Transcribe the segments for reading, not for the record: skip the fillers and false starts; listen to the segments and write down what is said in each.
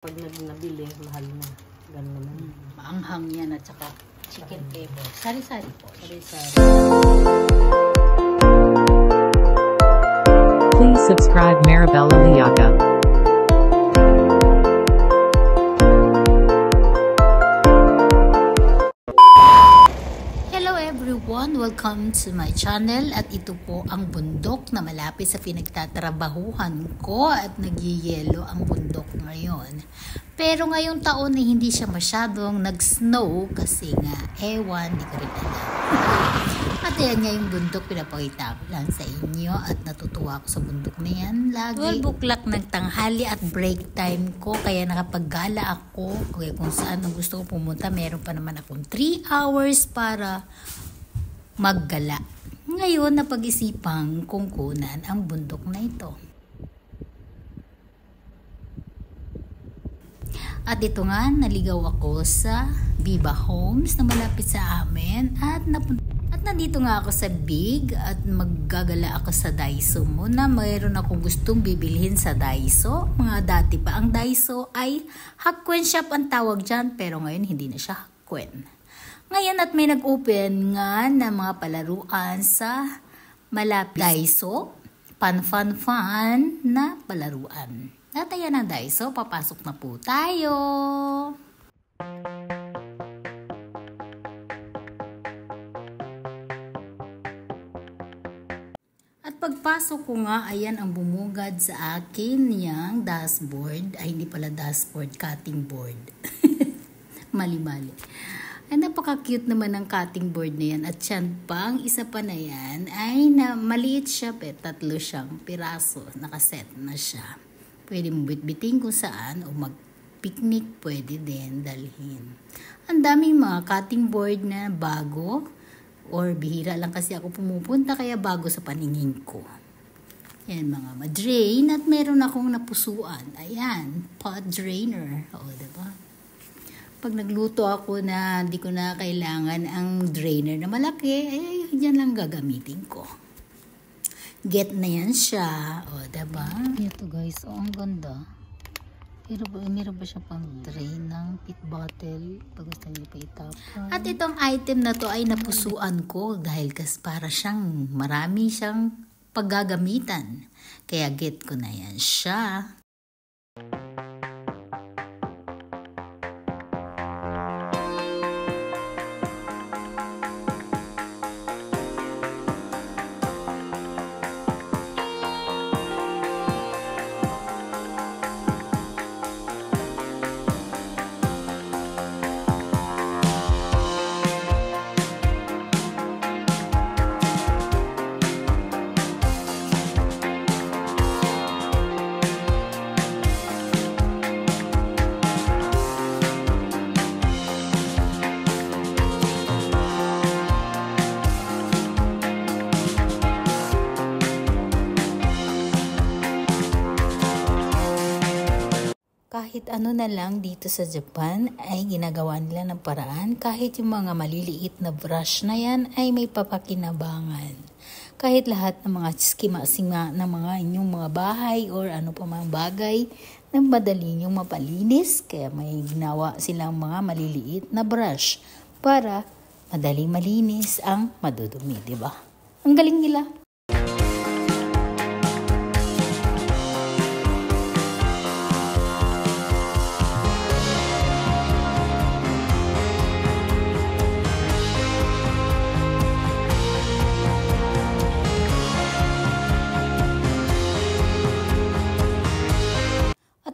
Pag nabili, mahal na. Ganun naman. Maanghang yan at saka chicken flavor. Sari-sari po. Sari-sari. Please subscribe Maribela Liaga. Hello everyone! Welcome to my channel at ito po ang bundok na malapit sa pinagtatrabahuhan ko at nagyiyelo ang bundok ngayon. Pero ngayong taon ay hindi siya masyadong nag-snow kasi nga ewan, di ko rin alam. At yan nga yung bundok, pinapakita ko lang sa inyo at natutuwa ako sa bundok na yan lagi. Well, buklak ng tanghali at break time ko kaya nakapaggala ako. Kaya kung saan ang gusto ko pumunta, meron pa naman akong 3 hours para maggala. Ngayon, napag-isipang kunan ang bundok na ito. At ito nga, naligaw ako sa Viva Homes na malapit sa amin at nandito nga ako sa Big at maggagala ako sa Daiso muna. Mayroon akong gustong bibilhin sa Daiso. Mga dati pa ang Daiso ay Hakwen Shop ang tawag dyan, pero ngayon hindi na siya Hakwen. Ngayon at may nag-open nga na mga palaruan sa malapit Daiso, fun na palaruan. At ayan ang Daiso, papasok na po tayo. At pagpasok ko nga, ayan ang bumugad sa akin niyang dashboard. Ay, hindi pala dashboard, cutting board. Mali-mali. Ay, napaka-cute naman ng cutting board na yan. At yan pang isa pa na yan ay na maliit siya, pero 3 siyang piraso. Nakaset na siya. Pwede mo bitbitin kung saan o mag-picnic pwede din dalhin. Ang daming mga cutting board na bago or bihira lang kasi ako pumupunta kaya bago sa paningin ko. Yan mga ma-drain at meron akong napusuan. Ayan, pot drainer. O, diba? Pag nagluto ako na hindi ko na kailangan ang drainer na malaki, ay yan lang gagamitin ko. Get na yan siya. O, diba? Ito guys, ang ganda. Pero meron ba siya pang drain ng pit bottle? Pag gusto niyo pa itapon. At itong item na to ay napusuan ko dahil para siyang marami siyang paggagamitan. Kaya get ko na yan siya. Kahit ano na lang dito sa Japan ay ginagawa nila ng paraan. Kahit yung mga maliliit na brush na yan ay may papakinabangan. Kahit lahat ng mga skima-sima ng mga inyong mga bahay or ano pa mang bagay na madali nyong mapalinis. Kaya may ginawa silang mga maliliit na brush para madaling malinis ang madudumi, diba? Ang galing nila.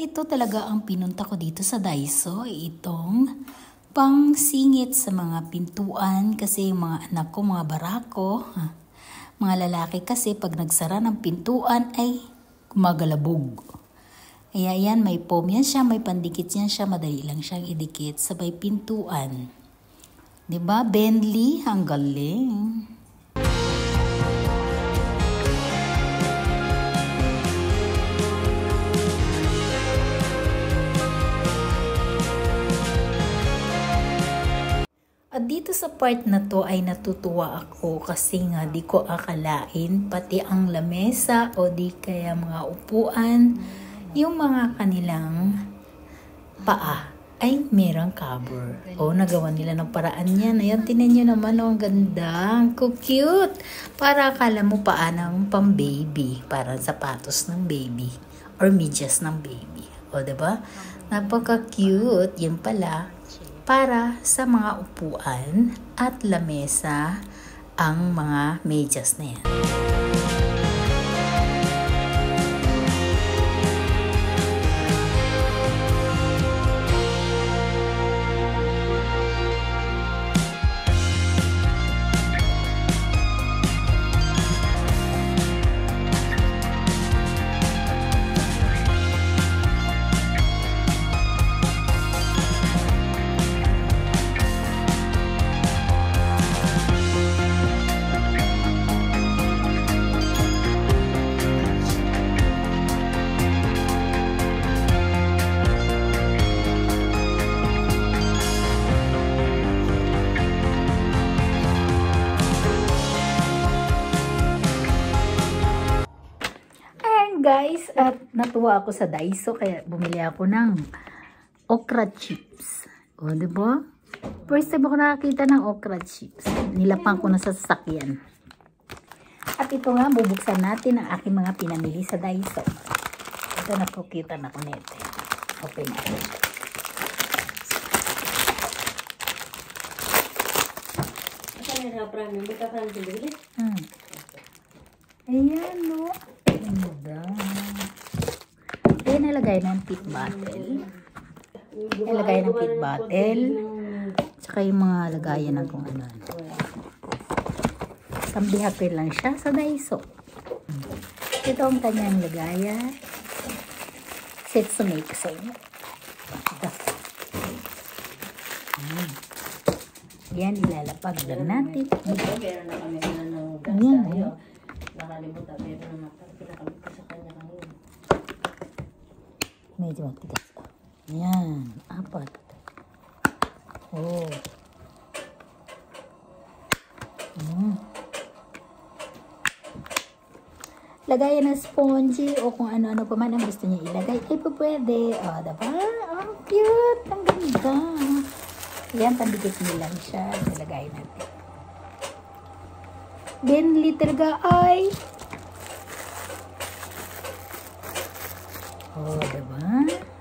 Ito talaga ang pinunta ko dito sa Daiso, itong pangsingit sa mga pintuan kasi yung mga anak ko, mga barako, mga lalaki kasi pag nagsara ng pintuan ay gumagalabog. Kaya yan, may foam yan siya, may pandikit yan siya, madali lang siyang idikit sa may pintuan. Diba, Bentley? Ang galing. At dito sa part na to ay natutuwa ako kasi nga di ko akalain pati ang lamesa o di kaya mga upuan, yung mga kanilang paa ay merong cover. O, nagawa nila ng paraan yan. Ayan, tinan nyo naman, ang ganda. Ang cute. Para akala mo paa ng pang-baby. Para sapatos ng baby. Or medyas ng baby. O, diba? Napaka-cute. Yan pala. Para sa mga upuan at lamesa ang mga medyas na yan. Guys, at natuwa ako sa Daiso kaya bumili ako ng okra chips. O, diba? First time ako nakakita ng okra chips. Nilapang ko na sa sasakyan. At ito nga, bubuksan natin ang aking mga pinamili sa Daiso. Ito, nakukita na ko nito. Open natin. Ayan, no? Ayan, nalagay ng pit bottle. Nalagay ng pit bottle. Tsaka yung mga lagayan ng kung ano. Sambihapin lang siya sa Daiso. Ito ang kanyang lagayan. Setsume ko sa inyo. Yan, ilalapag lang natin. Ayan, nakalimutan, pero pinakabit ko sa kanya kanina. Medyo matigas. Yan, apat. Oh. Lagayan ng spongy o kung ano-ano pa man ang gusto niya ilagay. Ay, pwede. O, diba? Oh, cute. Ang ganda. Yan, pandikit nilang siya. Ilagay natin. Then, liter gaay. Oh, diba?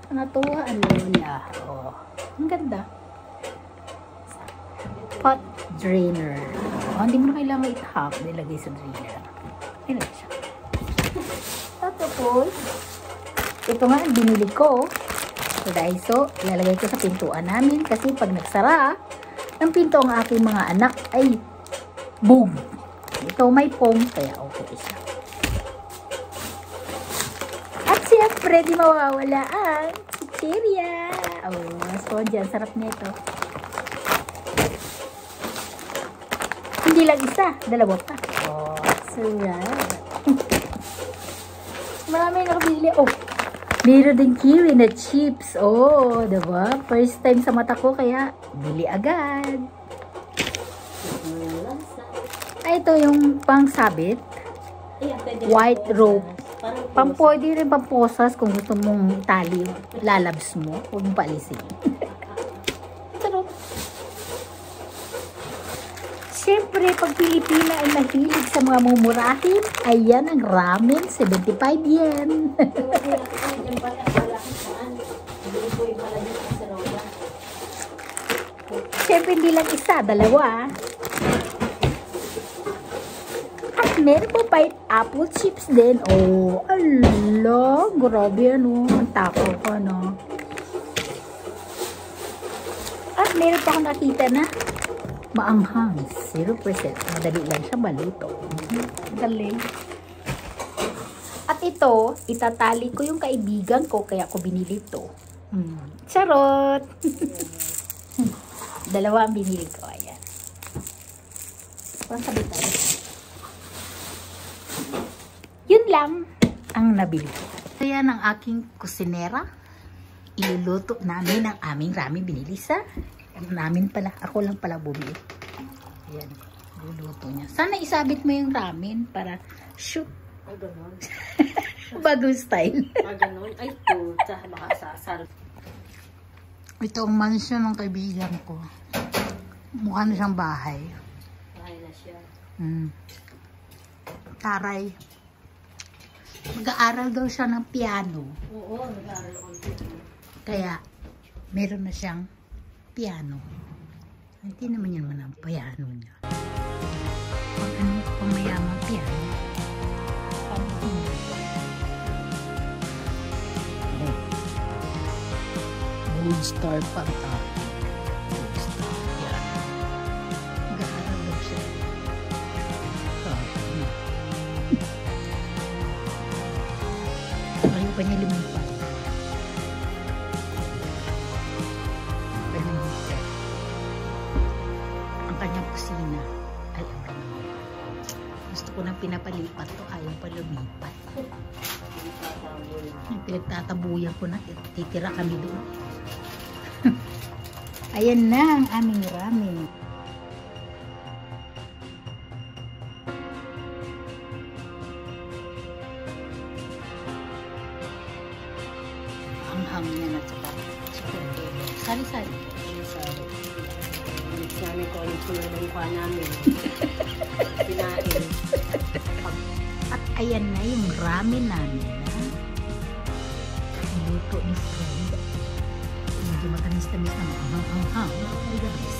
Natuwa ang lola. Oh, ang ganda. Pot drainer. Oh, hindi mo na kailangan itahap. Nilagay sa drainer. Ayan siya. Tapos, ito nga ang binili ko sa Daiso. Ilalagay ko sa pintuan namin kasi pag nagsara ng pinto ang aking mga anak ay boom! Ito may foam, kaya okay siya. At siyempre, di mawawala ang chicheria. Oh, sponge. Sarap nito. Hindi lang isa, dalawa pa. Oh, sarap. Marami nakabili. Oh, meron din kiwi na chips. Oh, diba? First time sa mata ko, kaya bili agad. Ito yung pangsabit. White rope. Pwede rin pamposas kung gusto mong itali. Lalabs mo. Huwag mong paalisin. Sarap. Siyempre, pag Pilipina ay mahilig sa mga mumurahin, ayan ang ramen, 75 yen. Siyempre, hindi lang isa, dalawa. At meron po pineapple chips din. Oh, ala, grabe ano. Ang tako ko, no? At meron pa akong nakita na maanghang. 0%. Madali lang siya maluto. Galing. At ito, itatali ko yung kaibigan ko, kaya ako binili ito. Charot! Dalawa ang binili ko. Ayan. Parang sabi tayo. Yun lang ang nabili ko. Ayan ang aking kusinera. Iluluto namin ang aming ramen binili sa namin pala. Ako lang pala bumili. Ayan. Luluto niya. Sana isabit mo yung ramen para shoot. Ay, ganun. Bagong style. Ah, ganun. Ay, puta. Baka sasal. Ito ang mansion ng kaibigan ko. Mukha na siyang bahay. Bahay na siya. Taray. Mag-aaral daw siya ng piano. Oo, nag-aaral ako. Kaya, meron na siyang piano. Hindi naman yan man ang piano niya. Pang ano, pang mayamang piano. Gold star pa ata. Gold star piano. Mag-aaral daw siya. Ayaw pa niya lumipat. Ang kanyang kusina ay ang kanyang. Gusto ko nang pinapalipat to, ayaw pa lumipat. Pinagtatabuyan ko na, titira kami doon. Ayan na ang aming ramen. Ang hang niya na saka sari-sari. Namin ko ulit ko ng mukha namin. Pinain. At ayan na yung ramen namin na luto ni friend. Medyo matamis-tamis na maanghang-anghang. Ay guys.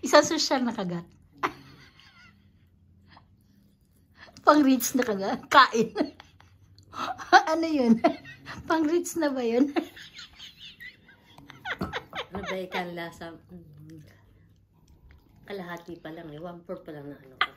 Isang social na kagat. Pang rich na kagat. Kain. Ano yun? Pang rich na ba yun? Ano ba ikan lasa? Kalahati pa lang eh. 1/4 pa lang na ano ko.